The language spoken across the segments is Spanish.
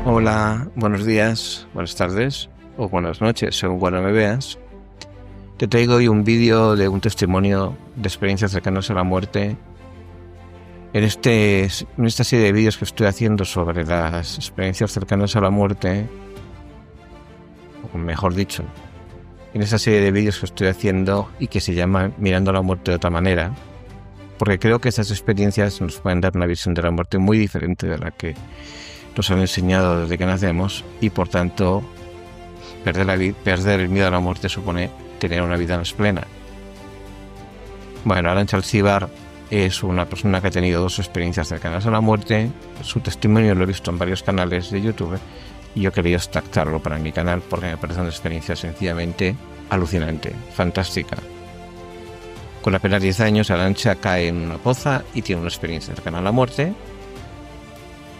Hola, buenos días, buenas tardes o buenas noches, según cuando me veas. Te traigo hoy un vídeo de un testimonio de experiencias cercanas a la muerte. En esta serie de vídeos que estoy haciendo sobre las experiencias cercanas a la muerte, o mejor dicho, en esta serie de vídeos que estoy haciendo y que se llama Mirando a la muerte de otra manera, porque creo que estas experiencias nos pueden dar una visión de la muerte muy diferente de la que nos han enseñado desde que nacemos, y por tanto perder el miedo a la muerte supone tener una vida más plena. Bueno, Arantxa Alcibar es una persona que ha tenido 2 experiencias cercanas a la muerte. Su testimonio lo he visto en varios canales de YouTube y yo he querido extractarlo para mi canal porque me parece una experiencia sencillamente alucinante, fantástica. Con apenas 10 años, Arantxa cae en una poza y tiene una experiencia cercana a la muerte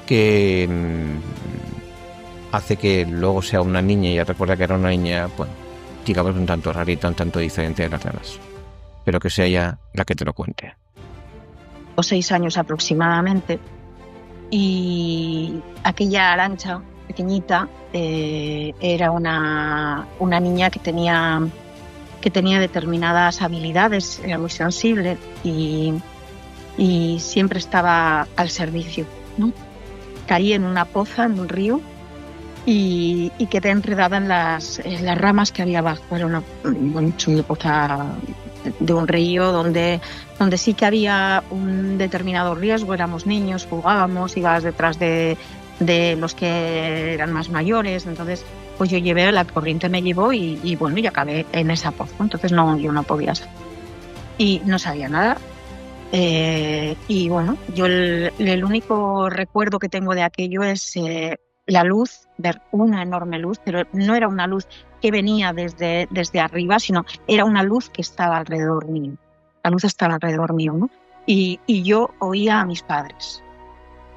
que hace que luego sea una niña, y recuerda que era una niña, bueno, digamos un tanto rarita, un tanto diferente de las demás. Pero que sea ella la que te lo cuente. 6 años aproximadamente, y aquella Arantxa pequeñita era una niña que tenía determinadas habilidades, era muy sensible y siempre estaba al servicio, ¿no? Caí en una poza, en un río, y quedé enredada en las ramas que había abajo. Era una poza de un río donde sí que había un determinado riesgo. Éramos niños, jugábamos, ibas detrás de los que eran más mayores. Entonces, pues yo la corriente me llevó y bueno, y acabé en esa poza. Entonces yo no podía salir y no sabía nada. Y bueno, yo el único recuerdo que tengo de aquello es la luz, ver una enorme luz, pero no era una luz que venía desde arriba, sino era una luz que estaba alrededor mío. La luz estaba alrededor mío, ¿no? Y yo oía a mis padres.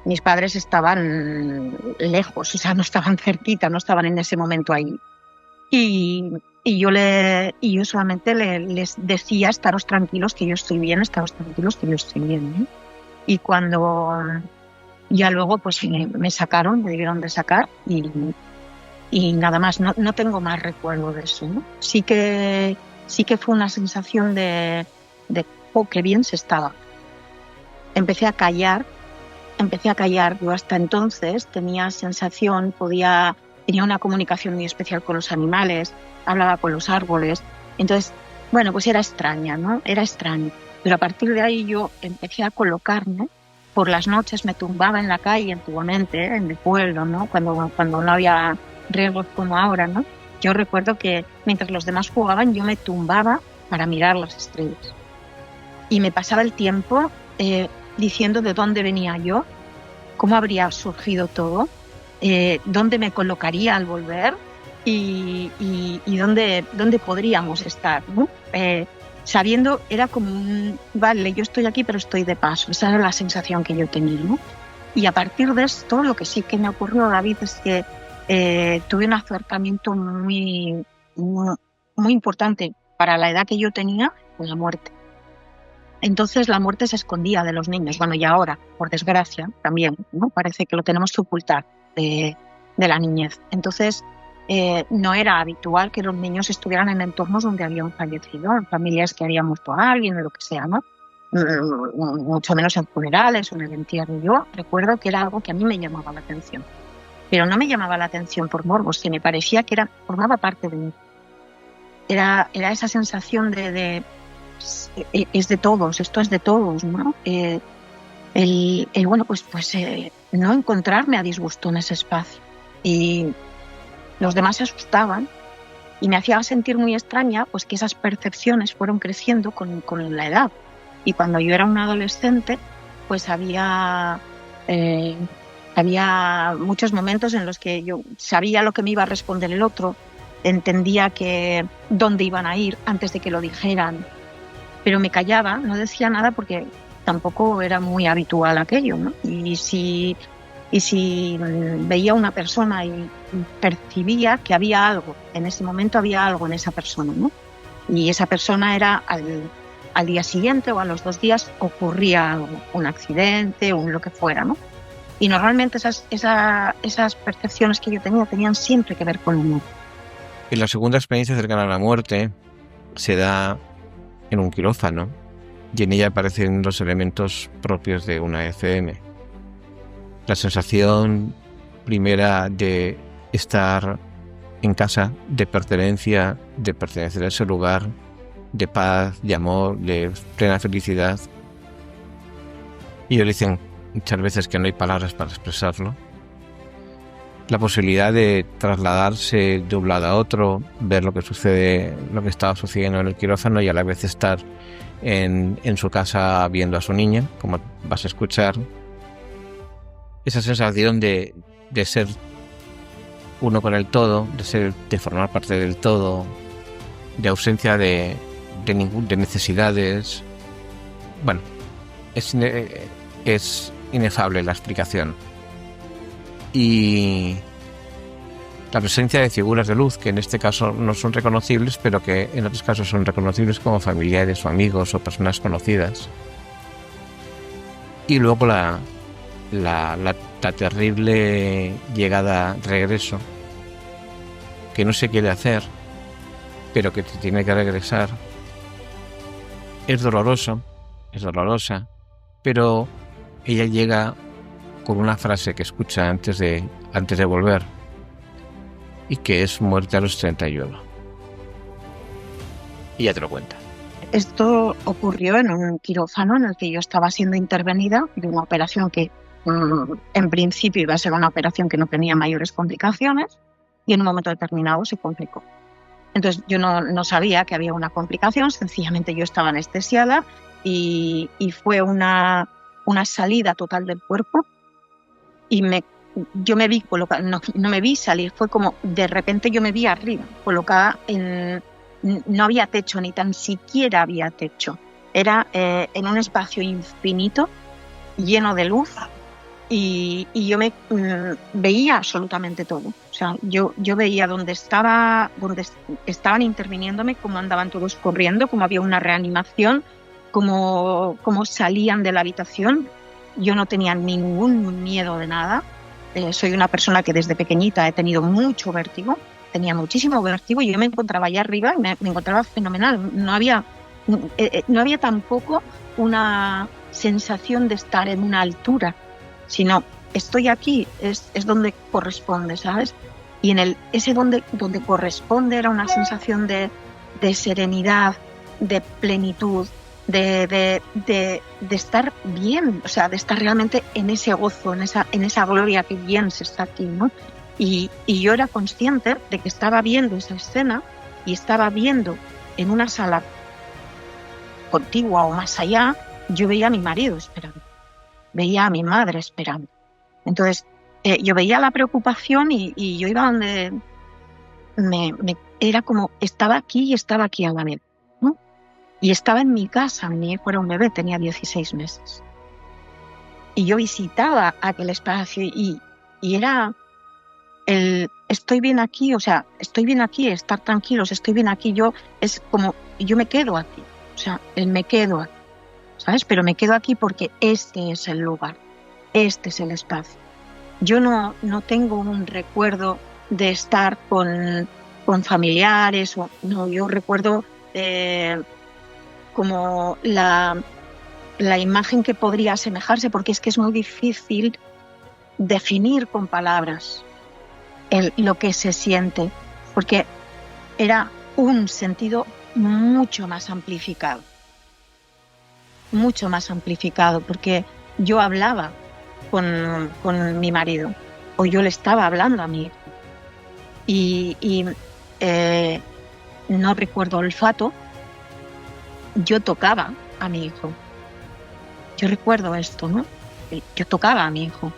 Mis padres estaban lejos, o sea, no estaban cerquita, no estaban en ese momento ahí. Y yo solamente les decía: estaros tranquilos que yo estoy bien, estaros tranquilos que yo estoy bien, ¿no? Y cuando ya luego pues me sacaron, me debieron de sacar y nada más, no tengo más recuerdo de eso, ¿no? Sí que fue una sensación de qué bien se estaba. Empecé a callar. Yo hasta entonces tenía sensación, tenía una comunicación muy especial con los animales, hablaba con los árboles. Entonces, bueno, pues era extraña, ¿no? Era extraño. Pero a partir de ahí yo empecé a colocarme. Por las noches me tumbaba en la calle, antiguamente, en el pueblo, ¿no? Cuando no había riesgos como ahora, ¿no? Yo recuerdo que mientras los demás jugaban, yo me tumbaba para mirar las estrellas. Y me pasaba el tiempo diciendo de dónde venía yo, cómo habría surgido todo, dónde me colocaría al volver y dónde podríamos estar, ¿no? Sabiendo, era como vale, yo estoy aquí pero estoy de paso. Esa era la sensación que yo tenía, ¿no? Y a partir de esto, lo que sí que me ocurrió, David, es que tuve un acercamiento muy, muy, muy importante para la edad que yo tenía con la muerte. Entonces la muerte se escondía de los niños. Bueno, y ahora, por desgracia, también, ¿no? Parece que lo tenemos que ocultar de la niñez. Entonces, no era habitual que los niños estuvieran en entornos donde habían fallecido, en familias que había muerto a alguien o lo que sea, ¿no? Mucho menos en funerales o en el entierro. Yo recuerdo que era algo que a mí me llamaba la atención. Pero no me llamaba la atención por morbos, que me parecía que formaba parte de mí. Era esa sensación de es de todos, esto es de todos, ¿no? Bueno, pues no encontrarme a disgusto en ese espacio. Y los demás se asustaban y me hacía sentir muy extraña, pues que esas percepciones fueron creciendo con la edad. Y cuando yo era una adolescente, pues había muchos momentos en los que yo sabía lo que me iba a responder el otro, entendía que dónde iban a ir antes de que lo dijeran, pero me callaba, no decía nada porque tampoco era muy habitual aquello, ¿no? Y si veía a una persona y percibía que había algo, en ese momento había algo en esa persona, ¿no? Y esa persona era al día siguiente o a los 2 días ocurría un accidente o lo que fuera, ¿no? Y normalmente esas percepciones que yo tenía tenían siempre que ver con el humor. Y la segunda experiencia cercana a la muerte se da en un quirófano y en ella aparecen los elementos propios de una ECM. La sensación primera de estar en casa, de pertenencia, de pertenecer a ese lugar, de paz, de amor, de plena felicidad. Y ellos dicen muchas veces que no hay palabras para expresarlo. La posibilidad de trasladarse de un lado a otro, ver lo que sucede, lo que estaba sucediendo en el quirófano y a la vez estar en su casa viendo a su niña, como vas a escuchar. Esa sensación de ser uno con el todo, de formar parte del todo, de ausencia de necesidades. Bueno, es inefable la explicación. Y la presencia de figuras de luz, que en este caso no son reconocibles, pero que en otros casos son reconocibles como familiares o amigos o personas conocidas. Y luego la terrible llegada, regreso, que no se quiere hacer, pero que te tiene que regresar. Es dolorosa, pero ella llega con una frase que escucha antes de volver, y que es muerte a los 31. Y ya te lo cuenta. Esto ocurrió en un quirófano en el que yo estaba siendo intervenida de una operación que en principio iba a ser una operación que no tenía mayores complicaciones, y en un momento determinado se complicó. Entonces yo no sabía que había una complicación, sencillamente yo estaba anestesiada y fue una salida total del cuerpo, y yo me vi colocada, no me vi salir, fue como de repente yo me vi arriba, colocada no había techo, ni tan siquiera había techo, era en un espacio infinito lleno de luz, y yo veía absolutamente todo. O sea, yo veía donde estaban interviniéndome, cómo andaban todos corriendo, cómo había una reanimación, cómo salían de la habitación. Yo no tenía ningún miedo de nada. Soy una persona que desde pequeñita he tenido mucho vértigo, tenía muchísimo vértigo, y yo me encontraba allá arriba y me encontraba fenomenal. No había tampoco una sensación de estar en una altura, sino estoy aquí, es donde corresponde, ¿sabes? Y ese donde corresponde era una sensación de serenidad, de plenitud, de estar bien, o sea, de estar realmente en ese gozo, en esa gloria, que bien se está aquí, ¿no? Y yo era consciente de que estaba viendo esa escena, y estaba viendo en una sala contigua o más allá, yo veía a mi marido esperando, veía a mi madre esperando. Entonces yo veía la preocupación, y yo iba donde era como estaba aquí y estaba aquí a la vez, ¿no? Y estaba en mi casa, mi hijo era un bebé, tenía 16 meses. Y yo visitaba aquel espacio, y era estoy bien aquí, o sea, estoy bien aquí, estar tranquilos, estoy bien aquí. Es como, yo me quedo aquí, o sea, me quedo aquí, ¿sabes? Pero me quedo aquí porque este es el lugar, este es el espacio. Yo no tengo un recuerdo de estar con familiares, no, yo recuerdo como la imagen que podría asemejarse, porque es que es muy difícil definir con palabras lo que se siente, porque era un sentido mucho más amplificado, porque yo hablaba con mi marido, o yo le estaba hablando a mi hijo, y no recuerdo olfato, yo tocaba a mi hijo. Yo recuerdo esto, ¿no? Yo tocaba a mi hijo.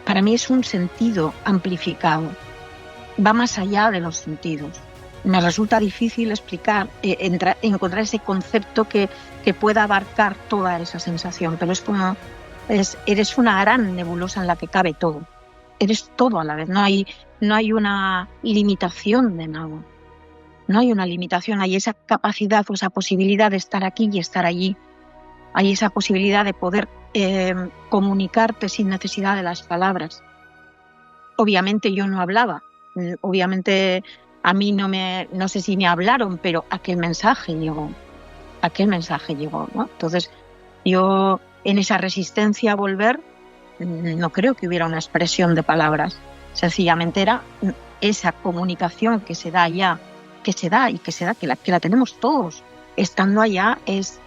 Para mí es un sentido amplificado. Va más allá de los sentidos. Me resulta difícil explicar, encontrar ese concepto que pueda abarcar toda esa sensación, pero es como, eres una gran nebulosa en la que cabe todo. Eres todo a la vez. No hay una limitación de nada. No hay una limitación, hay esa capacidad o esa posibilidad de estar aquí y estar allí. Hay esa posibilidad de poder comunicarte sin necesidad de las palabras. Obviamente yo no hablaba, obviamente a mí no sé si me hablaron, pero aquel mensaje llegó, ¿no? Entonces yo en esa resistencia a volver no creo que hubiera una expresión de palabras, sencillamente era esa comunicación que se da allá, que la tenemos todos. Estando allá es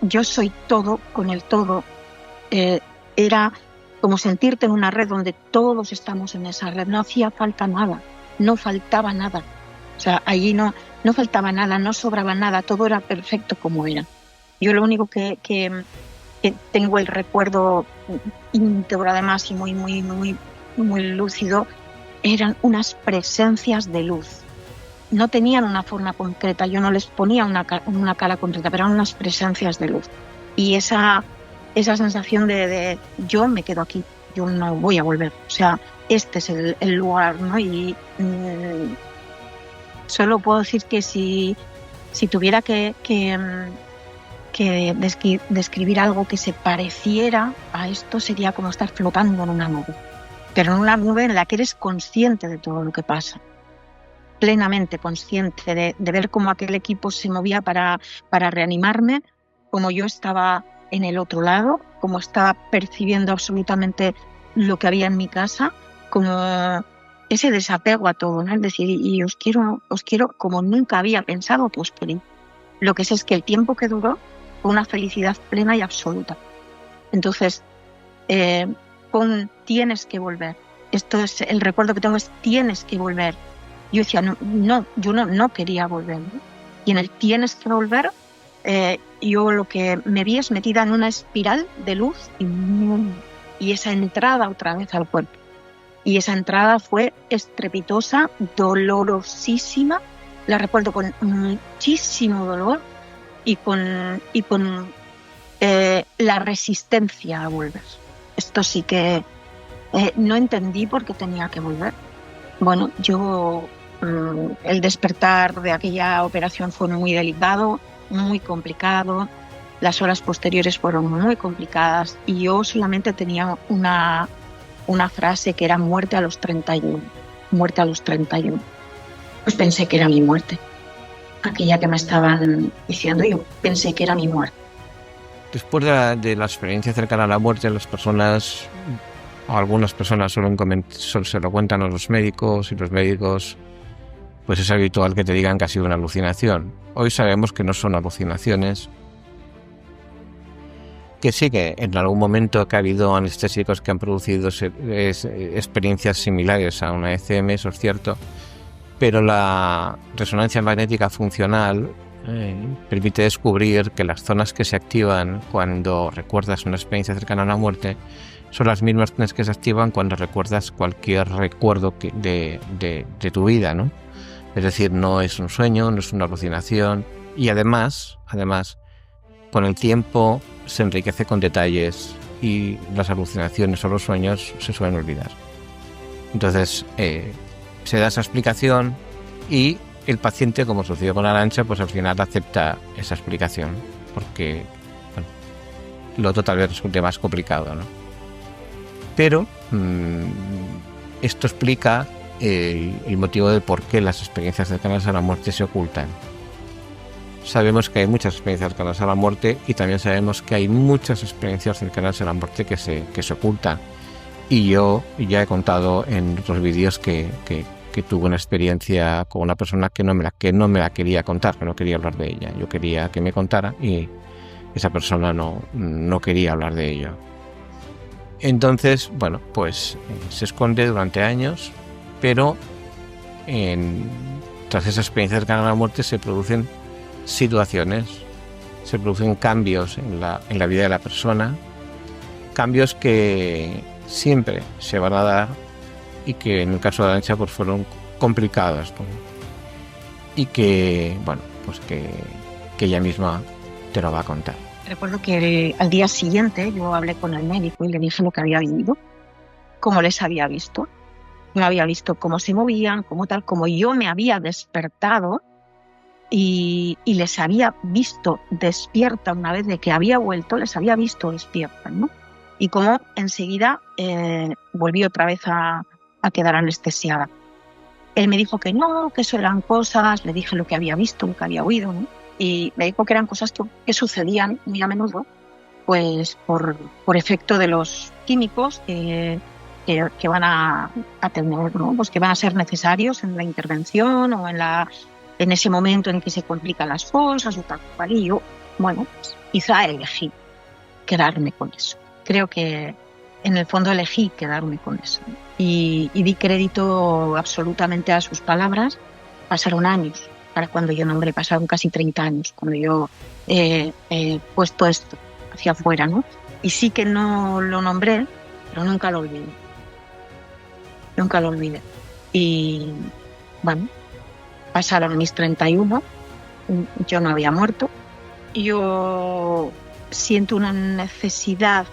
yo soy todo con el todo. Era como sentirte en una red donde todos estamos en esa red. No hacía falta nada, no faltaba nada. O sea, allí no faltaba nada, no sobraba nada, todo era perfecto como era. Yo lo único que tengo el recuerdo íntegro además y muy lúcido eran unas presencias de luz. No tenían una forma concreta, yo no les ponía una cara concreta, pero eran unas presencias de luz. Y esa sensación de yo me quedo aquí, yo no voy a volver. O sea, este es el lugar, ¿no? Y solo puedo decir que si tuviera que describir algo que se pareciera a esto, sería como estar flotando en una nube. Pero en una nube en la que eres consciente de todo lo que pasa. Plenamente consciente de ver cómo aquel equipo se movía para reanimarme, como yo estaba en el otro lado, como estaba percibiendo absolutamente lo que había en mi casa, como ese desapego a todo, ¿no? Es decir, y os quiero como nunca había pensado que os quería. Lo que sé es que el tiempo que duró fue una felicidad plena y absoluta. Entonces, tienes que volver. Esto es el recuerdo que tengo, es tienes que volver. Yo decía, yo no quería volver, ¿no? Y en el tienes que volver, yo lo que me vi es metida en una espiral de luz y esa entrada otra vez al cuerpo. Y esa entrada fue estrepitosa, dolorosísima, la recuerdo con muchísimo dolor y con la resistencia a volver. Esto sí que no entendí por qué tenía que volver. Bueno, el despertar de aquella operación fue muy delicado, muy complicado, las horas posteriores fueron muy complicadas y yo solamente tenía una frase que era muerte a los 31, muerte a los 31. Pues pensé que era mi muerte, aquella que me estaban diciendo, yo pensé que era mi muerte. Después de la experiencia cercana a la muerte, las personas, o algunas personas solo se lo cuentan a los médicos, y los médicos, pues es habitual que te digan que ha sido una alucinación. Hoy sabemos que no son alucinaciones, que sí que en algún momento que ha habido anestésicos que han producido experiencias similares a una ECM, eso es cierto, pero la resonancia magnética funcional permite descubrir que las zonas que se activan cuando recuerdas una experiencia cercana a la muerte son las mismas zonas que se activan cuando recuerdas cualquier recuerdo de tu vida, ¿no? Es decir, no es un sueño, no es una alucinación, y además, con el tiempo se enriquece con detalles y las alucinaciones o los sueños se suelen olvidar. Entonces, se da esa explicación y el paciente, como sucedió con Arantxa, pues al final acepta esa explicación, porque bueno, lo otro tal vez resulte más complicado, ¿no? Pero esto explica el motivo de por qué las experiencias cercanas a la muerte se ocultan. Sabemos que hay muchas experiencias cercanas a la muerte y también sabemos que hay muchas experiencias cercanas a la muerte que se ocultan. Y yo ya he contado en otros vídeos que tuve una experiencia con una persona que no me la quería contar, que no quería hablar de ella. Yo quería que me contara y esa persona no quería hablar de ello. Entonces, bueno, pues se esconde durante años, pero tras esa experiencia cercana a la muerte se producen situaciones, se producen cambios en la vida de la persona, cambios que siempre se van a dar y que en el caso de Arantxa pues fueron complicados, ¿no? Y que, bueno, pues que ella misma te lo va a contar. Recuerdo que al día siguiente yo hablé con el médico y le dije lo que había vivido, cómo les había visto. No había visto cómo se movían, como yo me había despertado y les había visto despierta una vez de que había vuelto, les había visto despierta, ¿no? Y como enseguida volví otra vez a quedar anestesiada. Él me dijo que no, que eso eran cosas, le dije lo que había visto, lo que había oído, ¿no? Y me dijo que eran cosas que sucedían muy a menudo, pues por efecto de los químicos que van a tener, ¿no? Pues que van a ser necesarios en la intervención o en ese momento en que se complican las cosas o tal cual. Y yo, bueno, pues, quizá elegí quedarme con eso. Creo que en el fondo elegí quedarme con eso. Y di crédito absolutamente a sus palabras. Pasaron años para cuando yo nombré, pasaron casi 30 años cuando yo he puesto esto hacia afuera, ¿no? Y sí que no lo nombré, pero nunca lo olvidé. Nunca lo olvidé. Y bueno, pasaron mis 31, yo no había muerto. Yo siento una necesidad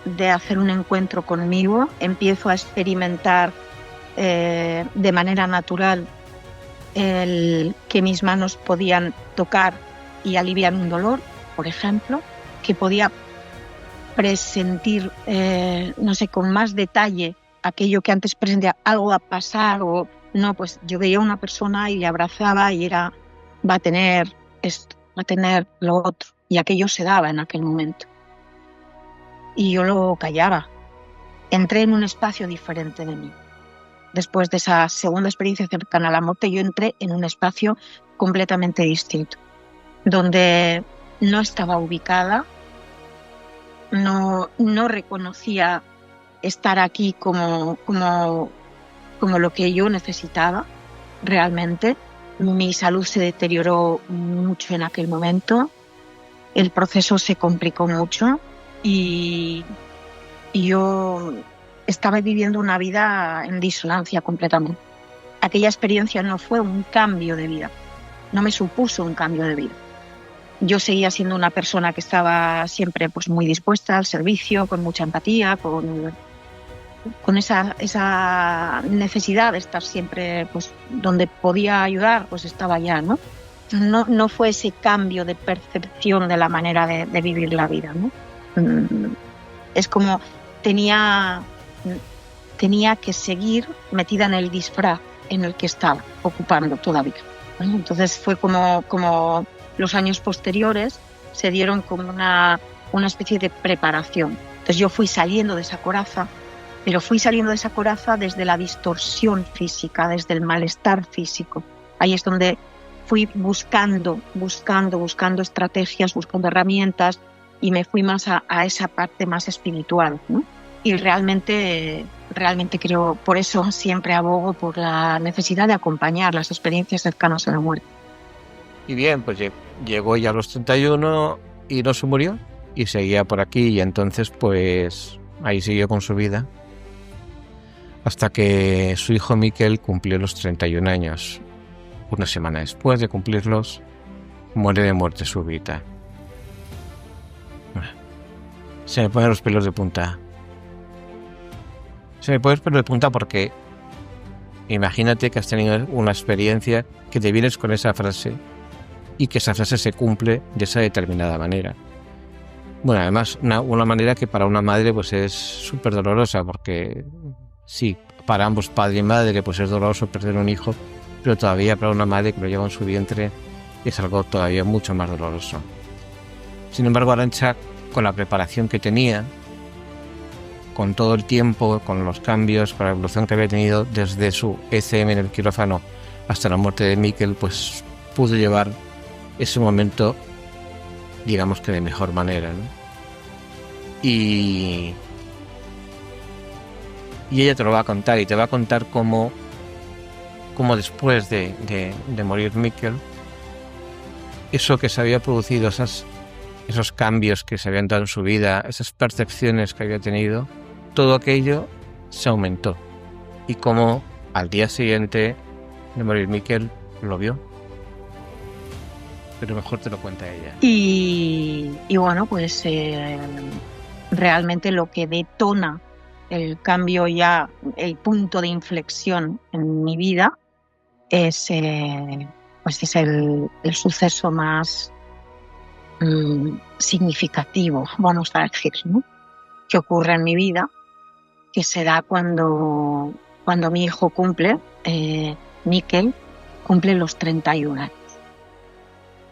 de hacer un encuentro conmigo, empiezo a experimentar de manera natural el que mis manos podían tocar y aliviar un dolor, por ejemplo, que podía presentir, no sé, con más detalle aquello que antes presentía, algo a pasar o no, pues yo veía a una persona y le abrazaba y era, va a tener esto, va a tener lo otro, y aquello se daba en aquel momento. Y yo lo callaba. Entré en un espacio diferente de mí. Después de esa segunda experiencia cercana a la muerte, yo entré en un espacio completamente distinto, donde no estaba ubicada, no reconocía estar aquí como lo que yo necesitaba realmente. Mi salud se deterioró mucho en aquel momento, el proceso se complicó mucho y yo estaba viviendo una vida en disonancia completamente. Aquella experiencia no fue un cambio de vida, no me supuso un cambio de vida. Yo seguía siendo una persona que estaba siempre pues, muy dispuesta al servicio, con mucha empatía, con esa necesidad de estar siempre pues, donde podía ayudar, pues estaba allá, ¿no? No fue ese cambio de percepción de la manera de vivir la vida, ¿no? Es como tenía que seguir metida en el disfraz en el que estaba ocupando todavía, ¿no? Entonces fue como los años posteriores se dieron como una especie de preparación. Entonces yo fui saliendo de esa coraza, pero fui saliendo de esa coraza desde la distorsión física, desde el malestar físico. Ahí es donde fui buscando estrategias, buscando herramientas y me fui más a esa parte más espiritual, ¿no? Y realmente creo, por eso siempre abogo por la necesidad de acompañar las experiencias cercanas a la muerte. Y bien, pues llegó ya a los 31 y no se murió y seguía por aquí y entonces pues ahí siguió con su vida hasta que su hijo Miquel cumplió los 31 años. Una semana después de cumplirlos, muere de muerte súbita. Se me ponen los pelos de punta. Se me ponen los pelos de punta porque imagínate que has tenido una experiencia que te vienes con esa frase y que esa frase se cumple de esa determinada manera. Bueno, además una manera que para una madre pues es súper dolorosa porque sí, para ambos padre y madre pues es doloroso perder un hijo, pero todavía para una madre que lo lleva en su vientre es algo todavía mucho más doloroso. Sin embargo, Arantxa, con la preparación que tenía, con todo el tiempo, con los cambios, con la evolución que había tenido desde su ECM en el quirófano hasta la muerte de Miquel, pues pudo llevar ese momento, digamos que de mejor manera, ¿no? Y ella te lo va a contar, y te va a contar cómo después de morir Miquel, eso que se había producido, esos cambios que se habían dado en su vida, esas percepciones que había tenido, todo aquello se aumentó. Y cómo al día siguiente de morir Miquel lo vio. Pero mejor te lo cuenta ella. Y bueno, pues realmente lo que detona el cambio el punto de inflexión en mi vida es pues es el suceso más significativo, vamos a decir, ¿no?, que ocurre en mi vida, que se da cuando mi hijo cumple, Mikel, cumple los 31 años.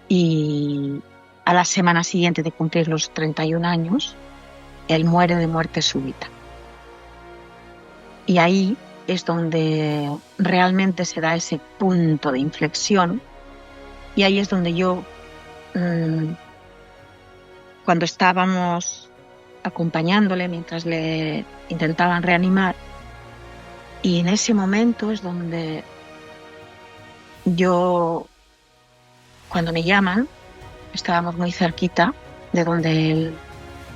Y a la semana siguiente de cumplir los 31 años, él muere de muerte súbita. Y ahí es donde realmente se da ese punto de inflexión. Y ahí es donde yo, cuando estábamos acompañándole mientras le intentaban reanimar, y en ese momento es donde yo, cuando me llaman, estábamos muy cerquita de donde él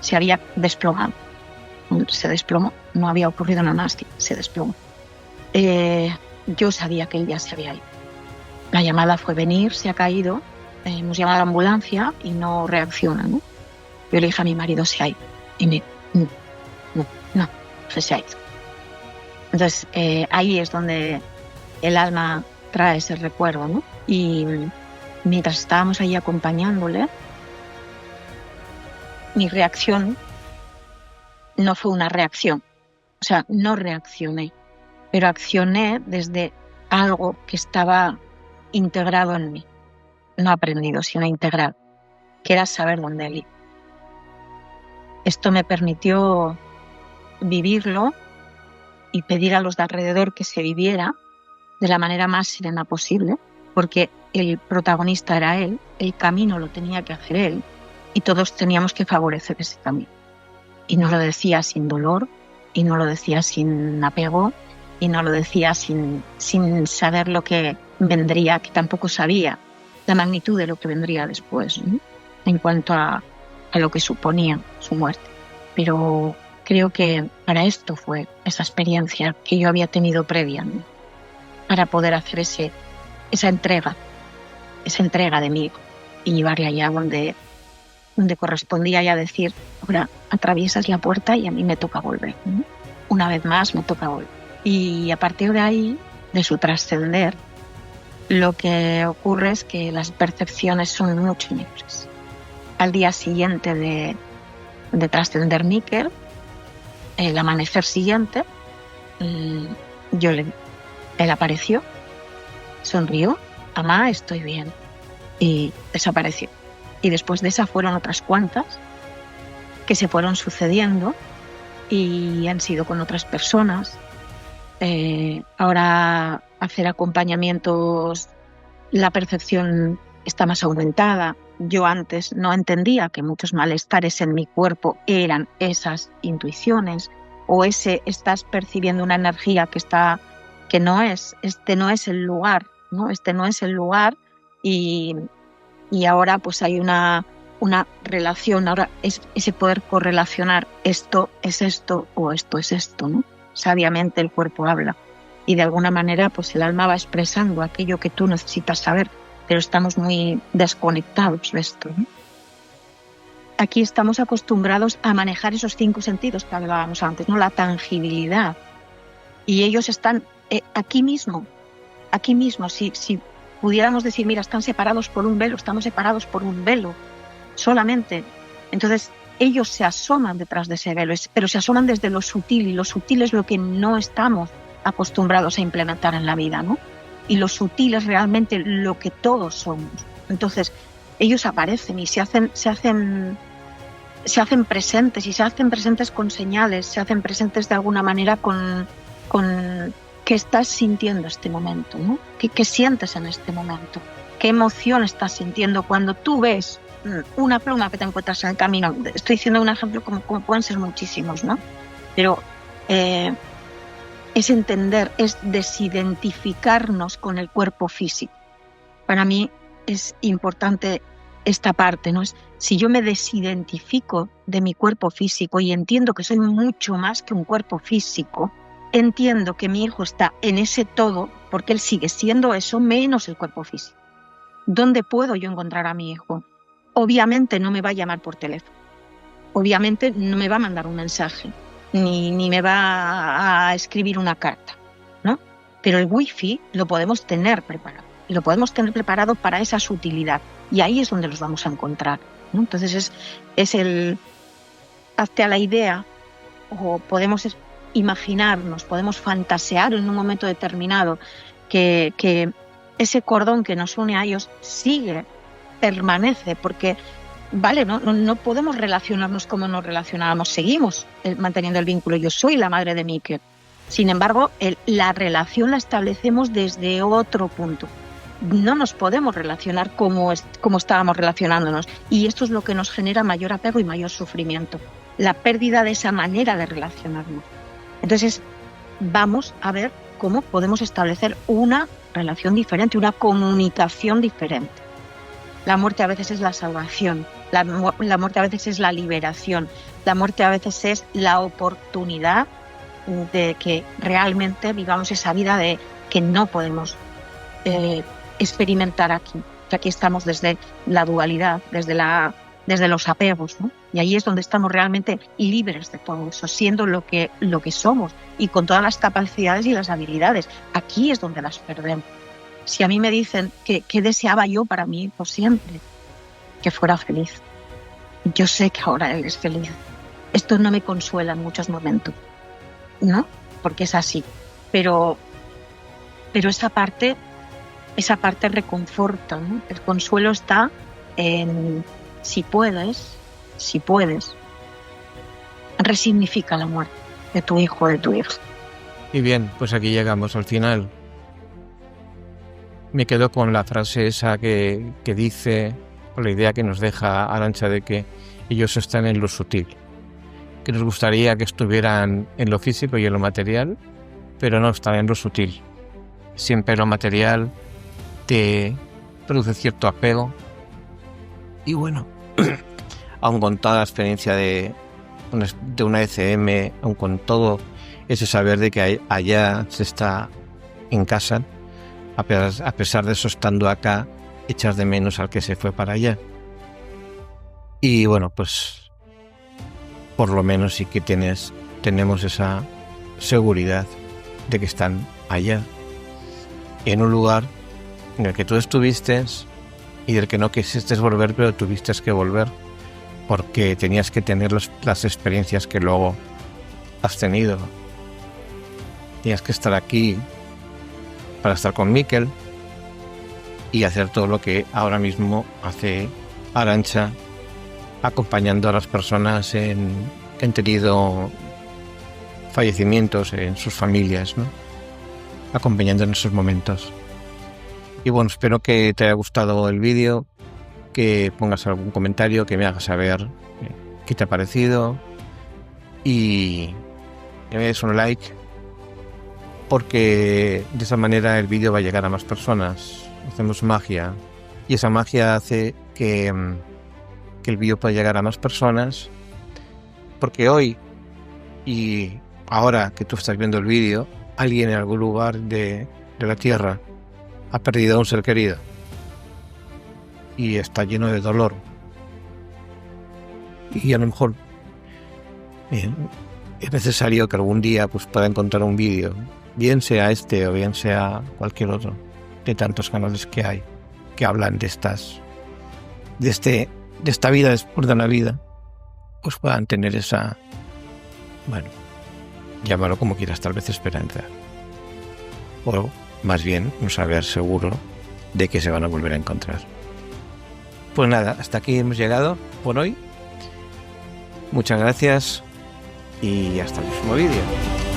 se había desplomado. Se desplomó, no había ocurrido nada más, se desplomó. Yo sabía que él ya se había ido. La llamada fue: venir, se ha caído, hemos llamado a la ambulancia y no reacciona, ¿no? Yo le dije a mi marido: se ha ido. Y me no, se ha ido. Entonces ahí es donde el alma trae ese recuerdo, ¿no? Y mientras estábamos ahí acompañándole, mi reacción no fue una reacción. O sea, no reaccioné, pero accioné desde algo que estaba integrado en mí. No aprendido, sino integrado, que era saber dónde él iba. Esto me permitió vivirlo y pedir a los de alrededor que se viviera de la manera más serena posible, porque el protagonista era él, el camino lo tenía que hacer él, y todos teníamos que favorecer ese camino. Y no lo decía sin dolor, y no lo decía sin apego, y no lo decía sin saber lo que vendría, que tampoco sabía la magnitud de lo que vendría después, ¿no?, en cuanto a lo que suponía su muerte. Pero creo que para esto fue esa experiencia que yo había tenido previa, ¿no?, para poder hacer esa entrega de mí y llevarla allá donde correspondía ya decir: ahora atraviesas la puerta y a mí me toca volver, ¿no? Una vez más me toca volver. Y a partir de ahí, de su trascender, lo que ocurre es que las percepciones son mucho mejores. Al día siguiente de trascender Mikel, el amanecer siguiente, él apareció, sonrió: mamá, estoy bien, y desapareció. Y después de esa fueron otras cuantas que se fueron sucediendo y han sido con otras personas. Ahora hacer acompañamientos, la percepción está más aumentada. Yo antes no entendía que muchos malestares en mi cuerpo eran esas intuiciones, o estás percibiendo una energía que no es, este no es el lugar, ¿no? Este no es el lugar, y ahora pues hay una relación, ahora es ese poder correlacionar: esto es esto o esto es esto, ¿no? Sabiamente el cuerpo habla y de alguna manera pues el alma va expresando aquello que tú necesitas saber, pero estamos muy desconectados de esto, ¿no? Aquí estamos acostumbrados a manejar esos 5 sentidos que hablábamos antes, ¿no? La tangibilidad. Y ellos están aquí mismo. Si pudiéramos decir: mira, están separados por un velo, estamos separados por un velo solamente. Entonces ellos se asoman detrás de ese velo, pero se asoman desde lo sutil, y lo sutil es lo que no estamos acostumbrados a implementar en la vida, ¿no? Y lo sutil es realmente lo que todos somos. Entonces ellos aparecen y se hacen presentes, y se hacen presentes con señales, se hacen presentes de alguna manera con qué estás sintiendo este momento, ¿no? ¿Qué sientes en este momento? ¿Qué emoción estás sintiendo cuando tú ves una pluma que te encuentras en el camino? Estoy diciendo un ejemplo, como pueden ser muchísimos, ¿no? Pero es entender, es desidentificarnos con el cuerpo físico. Para mí es importante esta parte, ¿no? Si yo me desidentifico de mi cuerpo físico y entiendo que soy mucho más que un cuerpo físico, entiendo que mi hijo está en ese todo, porque él sigue siendo eso menos el cuerpo físico. ¿Dónde puedo yo encontrar a mi hijo? Obviamente no me va a llamar por teléfono, obviamente no me va a mandar un mensaje, ni me va a escribir una carta, ¿no? Pero el wifi lo podemos tener preparado. lo podemos tener preparado para esa sutilidad. Y ahí es donde los vamos a encontrar, ¿no? Entonces es el hazte a la idea, o podemos imaginarnos, podemos fantasear en un momento determinado que ese cordón que nos une a ellos permanece, porque vale, no podemos relacionarnos como nos relacionábamos, seguimos manteniendo el vínculo. Yo soy la madre de Mikel. Sin embargo, la relación la establecemos desde otro punto. No nos podemos relacionar como estábamos relacionándonos, y esto es lo que nos genera mayor apego y mayor sufrimiento, la pérdida de esa manera de relacionarnos. Entonces, vamos a ver cómo podemos establecer una relación diferente, una comunicación diferente. La muerte a veces es la salvación, la muerte a veces es la liberación, la muerte a veces es la oportunidad de que realmente vivamos esa vida de que no podemos experimentar aquí. Aquí estamos desde la dualidad, desde los apegos, ¿no? Y ahí es donde estamos realmente libres de todo eso, siendo lo que somos y con todas las capacidades y las habilidades. Aquí es donde las perdemos. Si a mí me dicen que deseaba yo para mí por siempre, que fuera feliz. Yo sé que ahora él es feliz. Esto no me consuela en muchos momentos, ¿no? Porque es así. Pero esa parte reconforta, ¿no? El consuelo está en si puedes, resignifica la muerte de tu hijo o de tu hija. Y bien, pues aquí llegamos al final. Me quedo con la frase esa que dice, con la idea que nos deja Arantxa de que ellos están en lo sutil, que nos gustaría que estuvieran en lo físico y en lo material, pero no están en lo sutil. Siempre lo material te produce cierto apego. Y bueno, aun con toda la experiencia de una ECM, aun con todo ese saber de que allá se está en casa, a pesar de eso, estando acá, echas de menos al que se fue para allá. Y bueno, pues por lo menos sí que tenemos esa seguridad de que están allá, en un lugar en el que tú estuviste y del que no quisiste volver, pero tuviste que volver porque tenías que tener las experiencias que luego has tenido. Tenías que estar aquí para estar con Mikel y hacer todo lo que ahora mismo hace Arantxa, acompañando a las personas que han tenido fallecimientos en sus familias, ¿no? Acompañando en esos momentos. Y bueno, espero que te haya gustado el vídeo, que pongas algún comentario, que me hagas saber qué te ha parecido y que me des un like, porque de esa manera el vídeo va a llegar a más personas. Hacemos magia y esa magia hace que el vídeo pueda llegar a más personas, porque hoy y ahora que tú estás viendo el vídeo, alguien en algún lugar de la Tierra ha perdido a un ser querido y está lleno de dolor, y a lo mejor es necesario que algún día pues pueda encontrar un vídeo, bien sea este o bien sea cualquier otro de tantos canales que hay que hablan de esta vida después de la vida, pues puedan tener esa, bueno, llámalo como quieras, tal vez esperanza, o más bien no saber seguro de que se van a volver a encontrar. Pues nada, hasta aquí hemos llegado por hoy. Muchas gracias y hasta el próximo vídeo.